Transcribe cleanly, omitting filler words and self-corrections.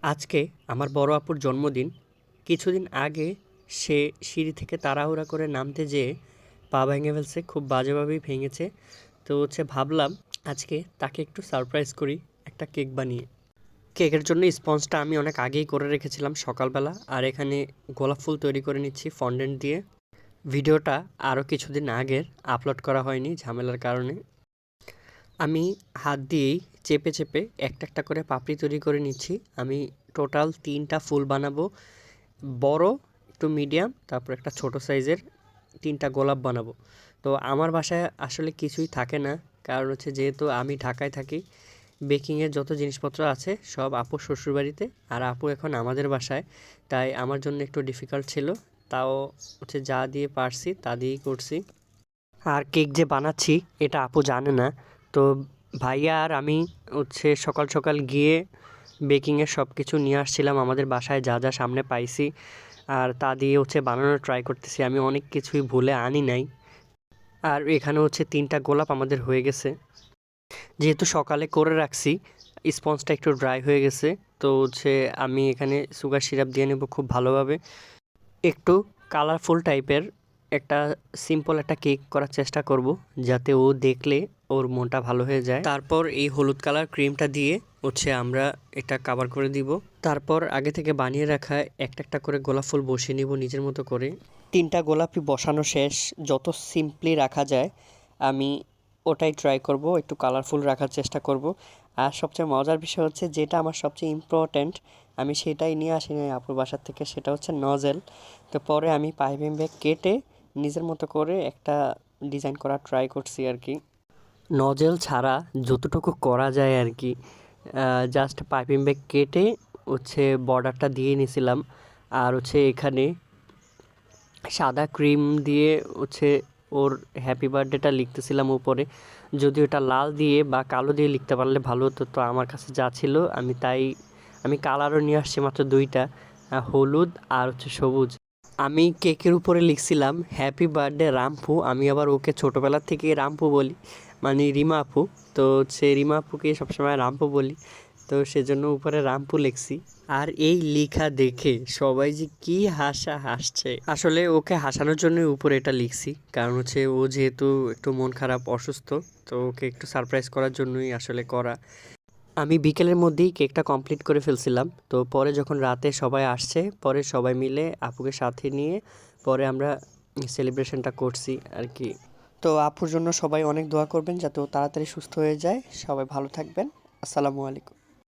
আজকে আমার বড় আপুর জন্মদিন। কিছুদিন আগে সে সিঁড়ি থেকে তাড়াহুড়া করে নামতে যেয়ে পা ভেঙে ফেলছে, খুব বাজেভাবেই ভেঙেছে। তো ভাবলাম আজকে তাকে একটু সারপ্রাইজ করি একটা কেক বানিয়ে। কেকের জন্য স্পঞ্জটা আমি অনেক আগেই করে রেখেছিলাম সকালবেলা, আর এখানে গোলাপ ফুল তৈরি করে নিচ্ছি ফন্ডেন্ট দিয়ে। ভিডিওটা আরও কিছুদিন আগের আপলোড করা হয়নি ঝামেলার কারণে। আমি হাত দিয়েই চেপে চেপে একটা একটা করে পাপড়ি তৈরি করে নিচ্ছি। আমি টোটাল 3টা ফুল বানাবো, বড়, একটু মিডিয়াম, তারপর একটা ছোট সাইজের 3টা গোলাপ বানাবো। তো আমার বাসায় আসলে কিছুই থাকে না, কারণ যেহেতু আমি ঢাকায় থাকি, বেকিংয়ের যত জিনিসপত্র আছে সব আপুর শ্বশুরবাড়িতে, আর আপু এখন আমাদের বাসায়। তাই আমার জন্য একটু ডিফিকাল্ট ছিল, তাও যা দিয়ে পারছি তা দিয়েই করছি। আর কেক যে বানাচ্ছি এটা আপু জানে না। তো ভাইয়া আর আমি সকাল সকাল গিয়ে বেকিংয়ের সব কিছু নিয়ে আসছিলাম আমাদের বাসায়, যা যা সামনে পাইছি আর তা দিয়ে বানানোর ট্রাই করতেছি। আমি অনেক কিছুই ভুলে আনি নাই। আর এখানে 3টা গোলাপ আমাদের হয়ে গেছে, যেহেতু সকালে করে রাখছি। স্পঞ্জটা একটু ড্রাই হয়ে গেছে, তো আমি এখানে সুগার সিরাপ দিয়ে নেব খুব ভালোভাবে। একটু কালারফুল টাইপের একটা সিম্পল একটা কেক করার চেষ্টা করব, যাতে ও দেখলে ওর মনটা ভালো হয়ে যায়। তারপর এই হলুদ কালার ক্রিমটা দিয়ে আমরা এটা কাভার করে দিব। তারপর আগে থেকে বানিয়ে রাখা একটা একটা করে গোলাপ ফুল বসিয়ে নিব নিজের মতো করে। 3টা গোলাপই বসানো শেষ, যত সিম্পলি রাখা যায় আমি ওটাই ট্রাই করব, একটু কালারফুল রাখার চেষ্টা করব। আর সবচেয়ে মজার বিষয় যেটা আমার সবচেয়ে ইম্পর্ট্যান্ট, আমি সেটাই নিয়ে আসি নাই আপুর বাসার থেকে, সেটা নজেল। তো পরে আমি পাইপিং ব্যাগ কেটে নিজের মতো করে একটা ডিজাইন করার ট্রাই করছি আর কি। নজেল ছাড়া যতটুকু করা যায় আর কি, জাস্ট পাইপিং ব্যাগ কেটে বর্ডারটা দিয়ে নিয়েছিলাম। আর এখানে সাদা ক্রিম দিয়ে ওর হ্যাপি বার্থডেটা লিখতেছিলাম উপরে। যদি ওটা লাল দিয়ে বা কালো দিয়ে লিখতে পারলে ভালো হতো, তো আমার কাছে যা ছিল আমি কালারও নিয়ে আসছি মাত্র 2টা, হলুদ আর সবুজ। আমি কেকের উপরে লিখছিলাম হ্যাপি বার্থডে রামপু। আমি আবার ওকে ছোটোবেলার থেকে রামপু বলি, মানে রিমা আপু। তো রিমা আপুকে সবসময় রামপু বলি, তো সেজন্য উপরে রামপু লিখছি। আর এই লেখা দেখে সবাই যে কি হাসছে, আসলে ওকে হাসানোর জন্য উপরে এটা লিখছি, কারণ ও যেহেতু একটু মন খারাপ, অসুস্থ, তো ওকে একটু সারপ্রাইজ করার জন্যই আসলে করা। আমি বিকেলের মধ্যেই কেকটা কমপ্লিট করে ফেলছিলাম। তো পরে যখন রাতে সবাই আসছে, পরে সবাই মিলে আপুকে সাথে নিয়ে পরে আমরা সেলিব্রেশনটা করছি আর কি। তো আপুর জন্য সবাই অনেক দোয়া করবেন যাতে ও তাড়াতাড়ি সুস্থ হয়ে যায়। সবাই ভালো থাকবেন। আসসালামু আলাইকুম।